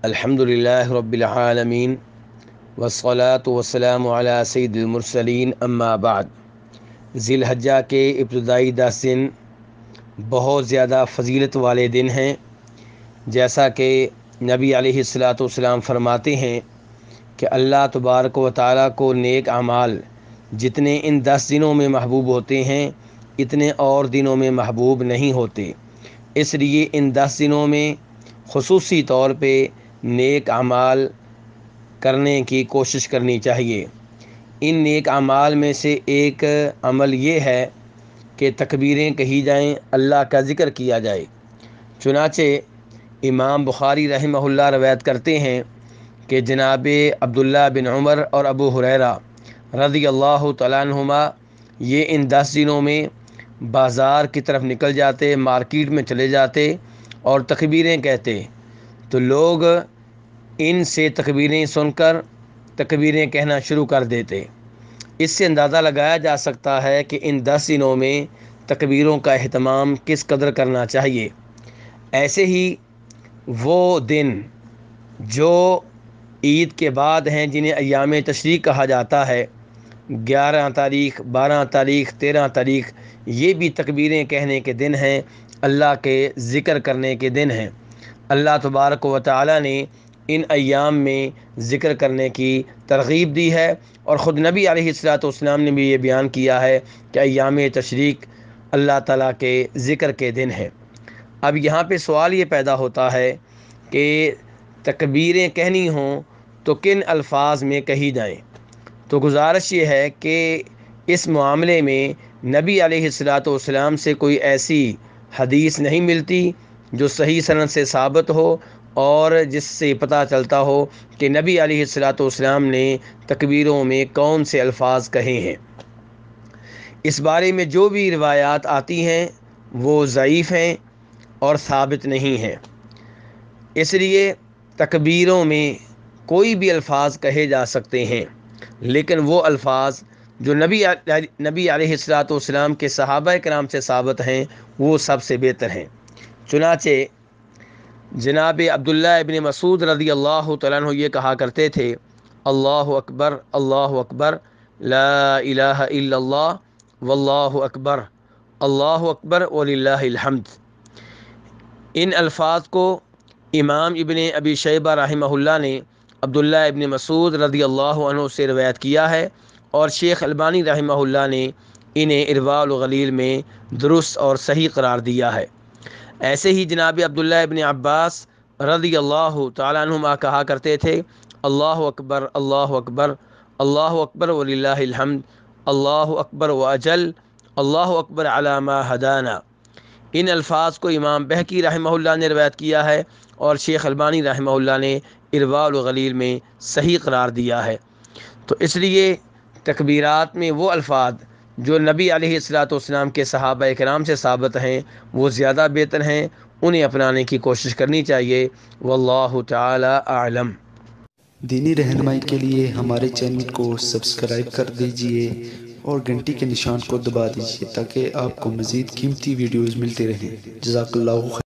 الحمدللہ رب العالمین والصلاة والسلام علی سید المرسلین اما بعد۔ ذی الحجہ کے ابتدائی 10 دن بہت زیادہ فضیلت والے دن ہیں، جیسا کہ نبی علیہ السلام فرماتے ہیں کہ اللہ تبارک و تعالیٰ کو نیک اعمال جتنے ان 10 دنوں میں محبوب ہوتے ہیں اتنے اور دنوں میں محبوب نہیں ہوتے، اس لیے ان 10 دنوں میں خصوصی طور پہ نیک اعمال کرنے کی کوشش کرنی چاہیے۔ ان نیک اعمال میں سے ایک عمل یہ ہے کہ تکبیریں کہی جائیں، اللہ کا ذکر کیا جائے۔ چنانچہ امام بخاری رحمہ اللہ روایت کرتے ہیں کہ جناب عبداللہ بن عمر اور ابو ہریرہ رضی اللہ تعالیٰ عنہما یہ ان 10 دنوں میں بازار کی طرف نکل جاتے، مارکیٹ میں چلے جاتے اور تکبیریں کہتے، تو لوگ ان سے تکبیریں سن کر تکبیریں کہنا شروع کر دیتے۔ اس سے اندازہ لگایا جا سکتا ہے کہ ان 10 دنوں میں تکبیروں کا اہتمام کس قدر کرنا چاہیے۔ ایسے ہی وہ دن جو عید کے بعد ہیں جنہیں ایام تشریق کہا جاتا ہے، 11 تاریخ، 12 تاریخ، 13 تاریخ، یہ بھی تکبیریں کہنے کے دن ہیں، اللہ کے ذکر کرنے کے دن ہیں۔ اللہ تبارک و تعالیٰ نے ان ایام میں ذکر کرنے کی ترغیب دی ہے، اور خود نبی علیہ السلام نے بھی یہ بیان کیا ہے کہ ایام تشریق اللہ تعالیٰ کے ذکر کے دن ہیں۔ اب یہاں پہ سوال یہ پیدا ہوتا ہے کہ تکبیریں کہنی ہوں تو کن الفاظ میں کہی جائیں؟ تو گزارش یہ ہے کہ اس معاملے میں نبی علیہ السلام سے کوئی ایسی حدیث نہیں ملتی جو صحیح سند سے ثابت ہو اور جس سے پتہ چلتا ہو کہ نبی علیہ السلام نے تکبیروں میں کون سے الفاظ کہے ہیں۔ اس بارے میں جو بھی روایات آتی ہیں وہ ضعیف ہیں اور ثابت نہیں ہیں، اس لیے تکبیروں میں کوئی بھی الفاظ کہے جا سکتے ہیں، لیکن وہ الفاظ جو نبی علیہ السلام کے صحابہ کرام سے ثابت ہیں وہ سب سے بہتر ہیں۔ چنانچہ جناب عبداللہ ابن مسعود رضی اللہ تعالیٰ عنہ یہ کہا کرتے تھے، اللہ اکبر، اللہ اکبر، لا الہ الا اللہ، واللہ اکبر، اللہ اکبر وللہ الحمد۔ ان الفاظ کو امام ابن ابی شیبہ رحمہ اللہ نے عبداللہ ابن مسعود رضی اللہ عنہ سے روایت کیا ہے، اور شیخ البانی رحمہ اللہ نے انہیں ارواء الغلیل میں درست اور صحیح قرار دیا ہے۔ ایسے ہی جناب عبداللہ ابن عباس رضی اللہ تعالیٰ عنہما کہا کرتے تھے، اللہ اکبر، اللہ اکبر، اللہ اکبر وللہ الحمد، اللہ اکبر واجل، اللہ اکبر علی ما ہدانا۔ ان الفاظ کو امام بہقی رحمہ اللہ نے روایت کیا ہے، اور شیخ البانی رحمہ اللہ نے ارواء الغلیل میں صحیح قرار دیا ہے۔ تو اس لیے تکبیرات میں وہ الفاظ جو نبی علیہ السلام کے صحابہ کرام سے ثابت ہیں وہ زیادہ بہتر ہیں، انہیں اپنانے کی کوشش کرنی چاہیے۔ واللہ تعالی اعلم۔ دینی رہنمائی کے لیے ہمارے چینل کو سبسکرائب کر دیجئے اور گھنٹی کے نشان کو دبا دیجئے تاکہ آپ کو مزید قیمتی ویڈیوز ملتے رہیں۔ جزاک اللہ خیر۔